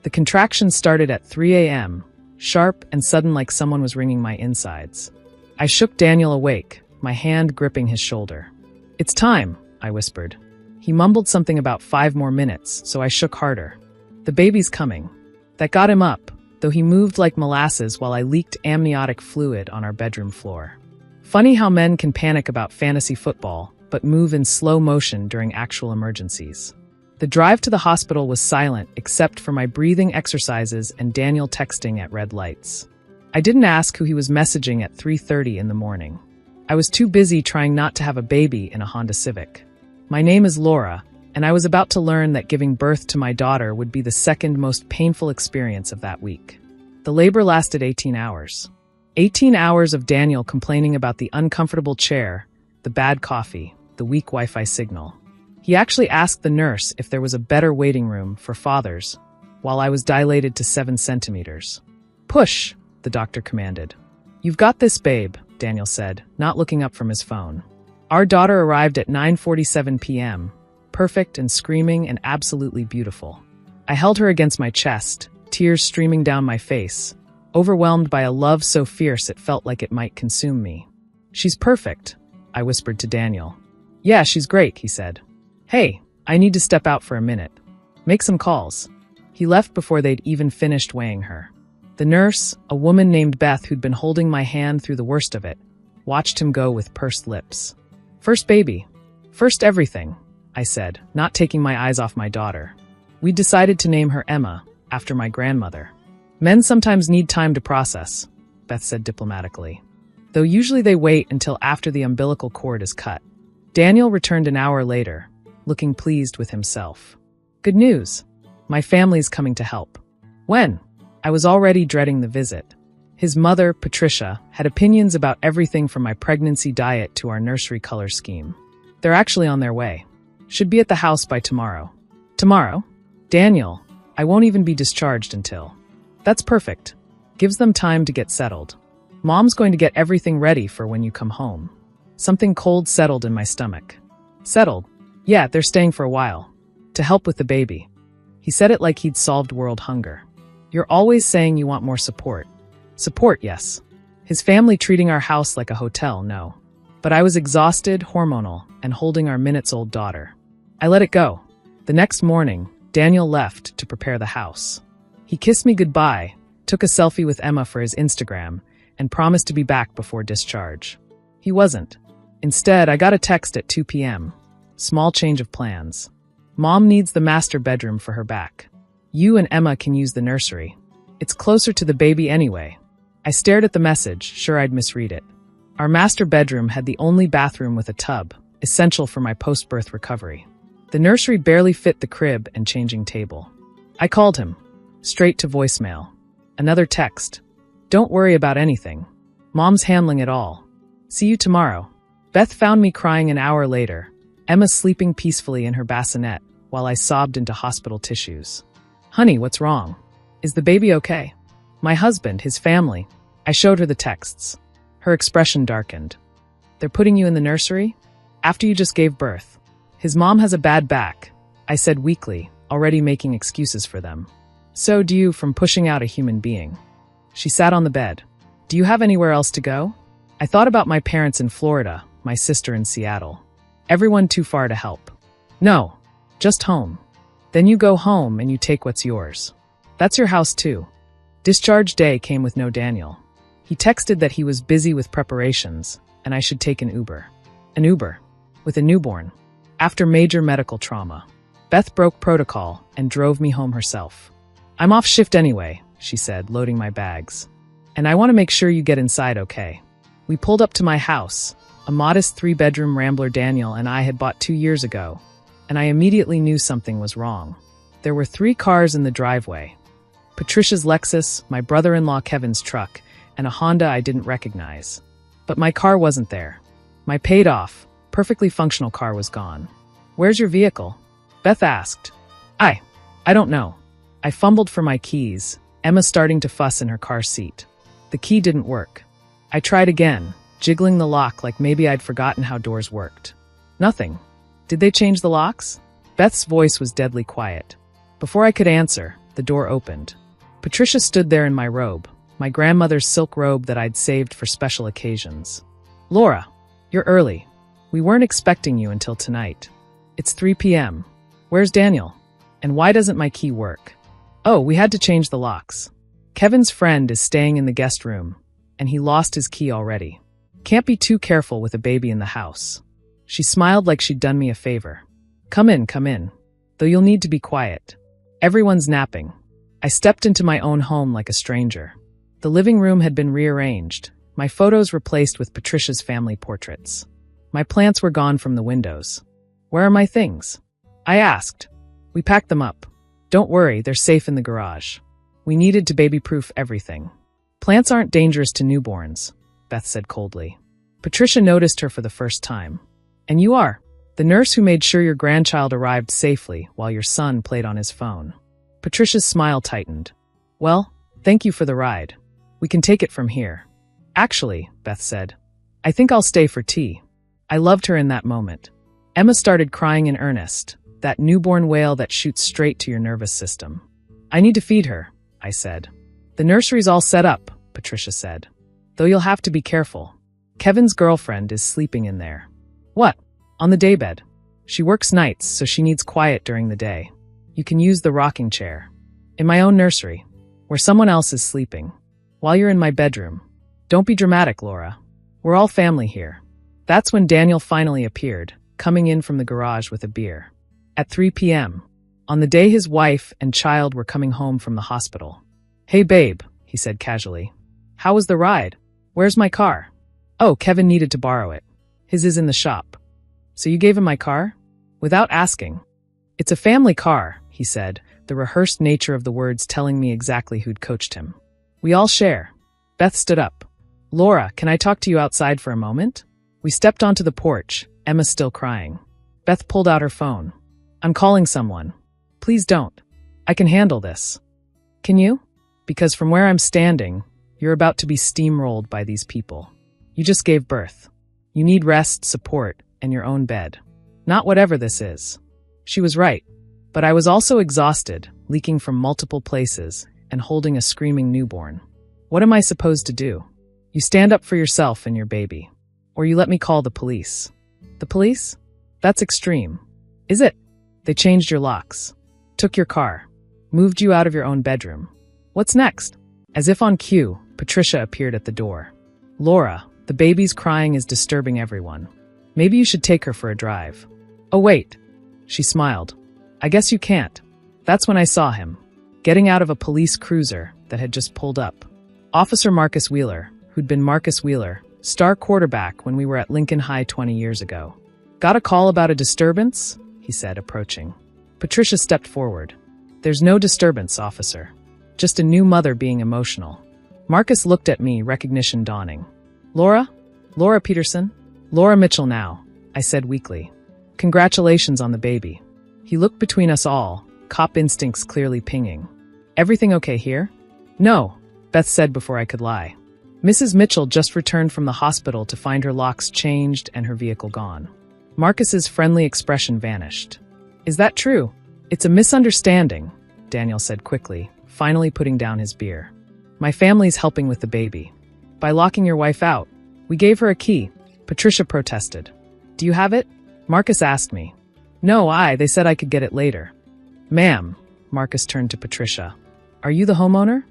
The contractions started at 3 a.m., sharp and sudden like someone was wringing my insides. I shook Daniel awake, my hand gripping his shoulder. "It's time," I whispered. He mumbled something about 5 more minutes, so I shook harder. "The baby's coming." That got him up, though he moved like molasses while I leaked amniotic fluid on our bedroom floor. Funny how men can panic about fantasy football, but move in slow motion during actual emergencies. The drive to the hospital was silent except for my breathing exercises and Daniel texting at red lights. I didn't ask who he was messaging at 3:30 in the morning. I was too busy trying not to have a baby in a Honda Civic. My name is Laura, and I was about to learn that giving birth to my daughter would be the second most painful experience of that week. The labor lasted 18 hours. 18 hours of Daniel complaining about the uncomfortable chair, the bad coffee, the weak Wi-Fi signal. He actually asked the nurse if there was a better waiting room for fathers, while I was dilated to 7 centimeters. "Push," the doctor commanded. "You've got this, babe," Daniel said, not looking up from his phone. Our daughter arrived at 9:47 p.m., perfect and screaming and absolutely beautiful. I held her against my chest, tears streaming down my face, overwhelmed by a love so fierce it felt like it might consume me. "She's perfect," I whispered to Daniel. "Yeah, she's great," he said. "Hey, I need to step out for a minute. Make some calls." He left before they'd even finished weighing her. The nurse, a woman named Beth who'd been holding my hand through the worst of it, watched him go with pursed lips. "First baby. First everything," I said, not taking my eyes off my daughter. We'd decided to name her Emma, after my grandmother. "Men sometimes need time to process," Beth said diplomatically. "Though usually they wait until after the umbilical cord is cut." Daniel returned an hour later, looking pleased with himself. "Good news. My family's coming to help." "When?" I was already dreading the visit. His mother, Patricia, had opinions about everything from my pregnancy diet to our nursery color scheme. "They're actually on their way. Should be at the house by tomorrow." "Tomorrow?" "Daniel, I won't even be discharged until." "That's perfect. Gives them time to get settled. Mom's going to get everything ready for when you come home." Something cold settled in my stomach. "Settled? Yeah, they're staying for a while. To help with the baby." He said it like he'd solved world hunger. "You're always saying you want more support." "Support, yes. His family treating our house like a hotel, no. But I was exhausted, hormonal, and holding our minutes-old daughter. I let it go. The next morning, Daniel left to prepare the house. He kissed me goodbye, took a selfie with Emma for his Instagram, and promised to be back before discharge. He wasn't. Instead, I got a text at 2 p.m. Small change of plans. "Mom needs the master bedroom for her back. You and Emma can use the nursery. It's closer to the baby anyway." I stared at the message, sure I'd misread it. Our master bedroom had the only bathroom with a tub, essential for my post-birth recovery. The nursery barely fit the crib and changing table. I called him. Straight to voicemail. Another text. "Don't worry about anything. Mom's handling it all. See you tomorrow." Beth found me crying an hour later, Emma sleeping peacefully in her bassinet, while I sobbed into hospital tissues. "Honey, what's wrong? Is the baby okay?" "My husband, his family." I showed her the texts. Her expression darkened. "They're putting you in the nursery? After you just gave birth." "His mom has a bad back," I said weakly, already making excuses for them. "So do you from pushing out a human being." She sat on the bed. "Do you have anywhere else to go?" I thought about my parents in Florida, my sister in Seattle. Everyone too far to help. "No, just home." "Then you go home and you take what's yours. That's your house too." Discharge day came with no Daniel. He texted that he was busy with preparations, and I should take an Uber. An Uber? With a newborn? After major medical trauma. Beth broke protocol and drove me home herself. "I'm off shift anyway," she said, loading my bags. "And I want to make sure you get inside okay." We pulled up to my house, a modest 3-bedroom Rambler Daniel and I had bought 2 years ago, and I immediately knew something was wrong. There were 3 cars in the driveway. Patricia's Lexus, my brother-in-law Kevin's truck, and a Honda I didn't recognize. But my car wasn't there. My paid-off, perfectly functional car was gone. "Where's your vehicle?" Beth asked. I don't know." I fumbled for my keys, Emma starting to fuss in her car seat. The key didn't work. I tried again, jiggling the lock like maybe I'd forgotten how doors worked. Nothing. "Did they change the locks?" Beth's voice was deadly quiet. Before I could answer, the the door opened. Patricia stood there in my robe, my grandmother's silk robe that I'd saved for special occasions. "Laura, you're early. We weren't expecting you until tonight. It's 3 p.m. Where's Daniel? And why doesn't my key work?" "Oh, we had to change the locks. Kevin's friend is staying in the guest room, and he lost his key already. Can't be too careful with a baby in the house." She smiled like she'd done me a favor. Come in, though you'll need to be quiet. Everyone's napping." I stepped into my own home like a stranger. The living room had been rearranged, my photos replaced with Patricia's family portraits. My plants were gone from the windows. "Where are my things?" I asked. "We packed them up. Don't worry, they're safe in the garage. We needed to baby-proof everything." "Plants aren't dangerous to newborns," Beth said coldly. Patricia noticed her for the first time. "And you are. The nurse who made sure your grandchild arrived safely while your son played on his phone." Patricia's smile tightened. "Well, thank you for the ride. We can take it from here." "Actually," Beth said, "I think I'll stay for tea." I loved her in that moment. Emma started crying in earnest, that newborn wail that shoots straight to your nervous system. "I need to feed her," I said. "The nursery's all set up," Patricia said. "Though you'll have to be careful. Kevin's girlfriend is sleeping in there." "What?" "On the daybed. She works nights, so she needs quiet during the day. You can use the rocking chair. In my own nursery, where someone else is sleeping. While you're in my bedroom. Don't be dramatic, Laura. We're all family here." That's when Daniel finally appeared, coming in from the garage with a beer. At 3 p.m., on the day his wife and child were coming home from the hospital. "Hey babe," he said casually. "How was the ride? Where's my car?" "Oh, Kevin needed to borrow it. His is in the shop." "So you gave him my car?" "Without asking." "It's a family car," he said, the rehearsed nature of the words telling me exactly who'd coached him. "We all share." Beth stood up. "Laura, can I talk to you outside for a moment?" We stepped onto the porch, Emma still crying. Beth pulled out her phone. "I'm calling someone." "Please don't. I can handle this." "Can you?" "Because from where I'm standing, you're about to be steamrolled by these people. You just gave birth. You need rest, support, and your own bed. Not whatever this is." She was right. But I was also exhausted, leaking from multiple places, and holding a screaming newborn. What am I supposed to do? You stand up for yourself and your baby. Or you let me call the police. The police? That's extreme. Is it? They changed your locks. Took your car. Moved you out of your own bedroom. What's next? As if on cue, Patricia appeared at the door. "Laura, the baby's crying is disturbing everyone. Maybe you should take her for a drive." "Oh wait." She smiled. "I guess you can't." That's when I saw him, getting out of a police cruiser that had just pulled up. Officer Marcus Wheeler, who'd been Marcus Wheeler, star quarterback when we were at Lincoln High 20 years ago. "Got a call about a disturbance?" he said, approaching. Patricia stepped forward. "There's no disturbance, officer. Just a new mother being emotional." Marcus looked at me, recognition dawning. "Laura? Laura Peterson?" "Laura Mitchell now," I said weakly. "Congratulations on the baby." He looked between us all, cop instincts clearly pinging. "Everything okay here?" "No," Beth said before I could lie. "Mrs. Mitchell just returned from the hospital to find her locks changed and her vehicle gone." Marcus's friendly expression vanished. "Is that true?" "It's a misunderstanding," Daniel said quickly, finally putting down his beer. "My family's helping with the baby. By locking your wife out. We gave her a key," Patricia protested. "Do you have it?" Marcus asked me. "No, they said I could get it later." "Ma'am," Marcus turned to Patricia. "Are you the homeowner?"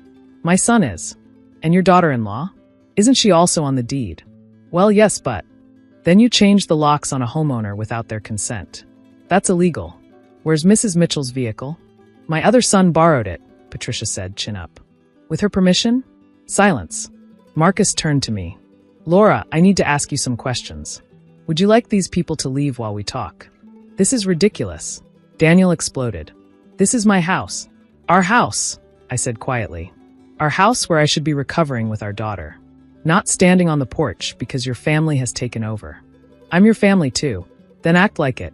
"My son is." "And your daughter-in-law? Isn't she also on the deed?" "Well, yes, but..." "Then you changed the locks on a homeowner without their consent. That's illegal. Where's Mrs. Mitchell's vehicle?" "My other son borrowed it," Patricia said, chin up. "With her permission?" Silence. Marcus turned to me. "Laura, I need to ask you some questions. Would you like these people to leave while we talk?" "This is ridiculous." Daniel exploded. "This is my house." "Our house," I said quietly. "Our house where I should be recovering with our daughter. Not standing on the porch because your family has taken over. I'm your family too. Then act like it."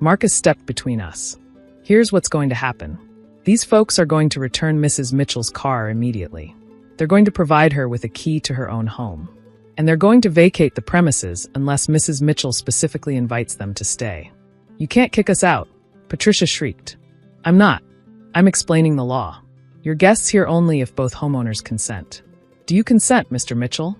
Marcus stepped between us. "Here's what's going to happen. These folks are going to return Mrs. Mitchell's car immediately. They're going to provide her with a key to her own home. And they're going to vacate the premises unless Mrs. Mitchell specifically invites them to stay." "You can't kick us out," Patricia shrieked. "I'm not. I'm explaining the law." Your guests here only if both homeowners consent. Do you consent, Mr. Mitchell?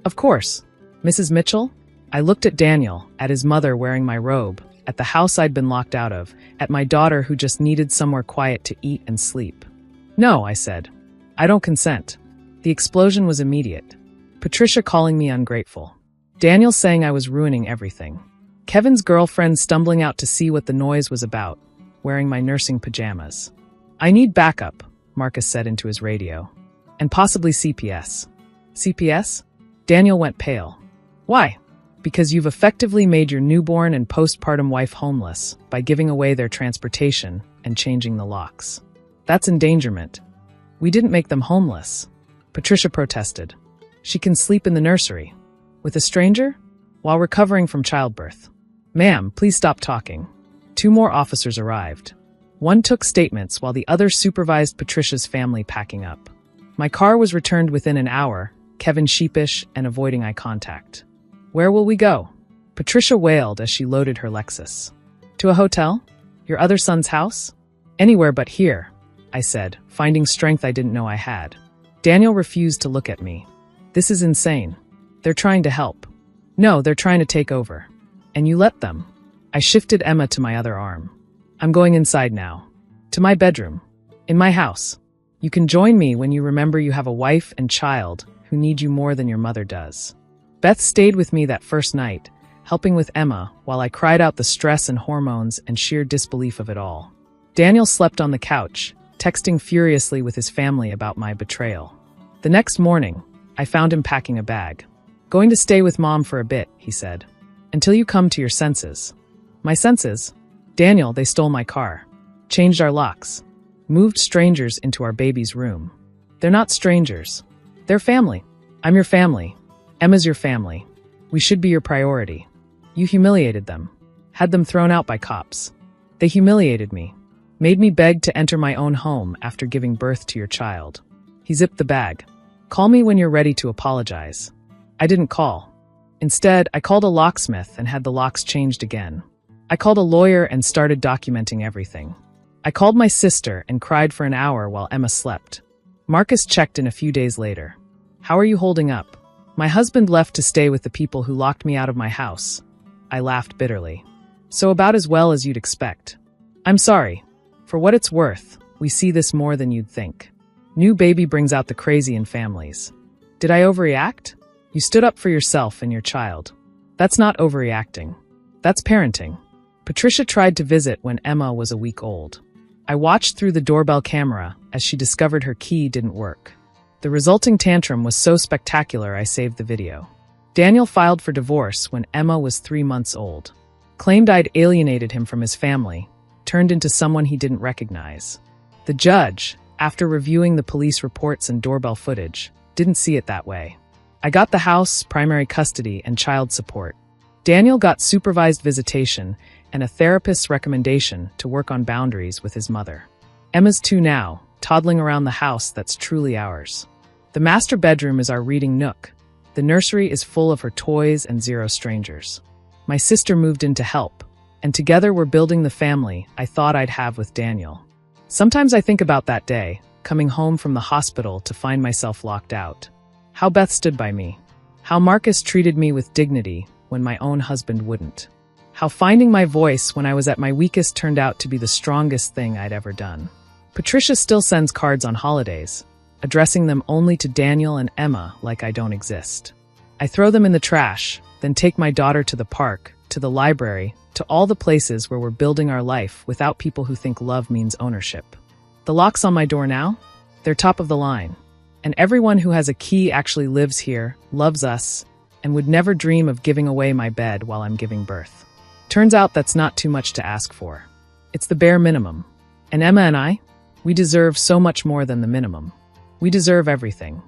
Of course. Mrs. Mitchell? I looked at Daniel, at his mother wearing my robe, at the house I'd been locked out of, at my daughter who just needed somewhere quiet to eat and sleep. No, I said. I don't consent. The explosion was immediate. Patricia calling me ungrateful. Daniel saying I was ruining everything. Kevin's girlfriend stumbling out to see what the noise was about, wearing my nursing pajamas. I need backup, Marcus said into his radio. And possibly CPS. CPS? Daniel went pale. Why? Because you've effectively made your newborn and postpartum wife homeless by giving away their transportation and changing the locks. That's endangerment. We didn't make them homeless. Patricia protested. She can sleep in the nursery. With a stranger? While recovering from childbirth. Ma'am, please stop talking. 2 more officers arrived. One took statements while the other supervised Patricia's family packing up. My car was returned within an hour, Kevin sheepish and avoiding eye contact. Where will we go? Patricia wailed as she loaded her Lexus. To a hotel? Your other son's house? Anywhere but here, I said, finding strength I didn't know I had. Daniel refused to look at me. This is insane. They're trying to help. No, they're trying to take over. And you let them. I shifted Emma to my other arm. I'm going inside now. To my bedroom. In my house. You can join me when you remember you have a wife and child who need you more than your mother does. Beth stayed with me that first night, helping with Emma while I cried out the stress and hormones and sheer disbelief of it all. Daniel slept on the couch, texting furiously with his family about my betrayal. The next morning, I found him packing a bag. Going to stay with Mom for a bit, he said. Until you come to your senses. My senses? Daniel, they stole my car. Changed our locks. Moved strangers into our baby's room. They're not strangers. They're family. I'm your family. Emma's your family. We should be your priority. You humiliated them. Had them thrown out by cops. They humiliated me. Made me beg to enter my own home after giving birth to your child. He zipped the bag. Call me when you're ready to apologize. I didn't call. Instead, I called a locksmith and had the locks changed again. I called a lawyer and started documenting everything. I called my sister and cried for an hour while Emma slept. Marcus checked in a few days later. How are you holding up? My husband left to stay with the people who locked me out of my house. I laughed bitterly. So about as well as you'd expect. I'm sorry. For what it's worth, we see this more than you'd think. New baby brings out the crazy in families. Did I overreact? You stood up for yourself and your child. That's not overreacting. That's parenting. Patricia tried to visit when Emma was a week old. I watched through the doorbell camera as she discovered her key didn't work. The resulting tantrum was so spectacular I saved the video. Daniel filed for divorce when Emma was 3 months old. Claimed I'd alienated him from his family, turned into someone he didn't recognize. The judge, after reviewing the police reports and doorbell footage, didn't see it that way. I got the house, primary custody, and child support. Daniel got supervised visitation and a therapist's recommendation to work on boundaries with his mother. Emma's 2 now, toddling around the house that's truly ours. The master bedroom is our reading nook. The nursery is full of her toys and 0 strangers. My sister moved in to help, and together we're building the family I thought I'd have with Daniel. Sometimes I think about that day, coming home from the hospital to find myself locked out. How Beth stood by me. How Marcus treated me with dignity when my own husband wouldn't. How finding my voice when I was at my weakest turned out to be the strongest thing I'd ever done. Patricia still sends cards on holidays, addressing them only to Daniel and Emma like I don't exist. I throw them in the trash, then take my daughter to the park, to the library, to all the places where we're building our life without people who think love means ownership. The locks on my door now? They're top of the line. And everyone who has a key actually lives here, loves us, and would never dream of giving away my bed while I'm giving birth. Turns out that's not too much to ask for. It's the bare minimum. And Emma and I? We deserve so much more than the minimum. We deserve everything.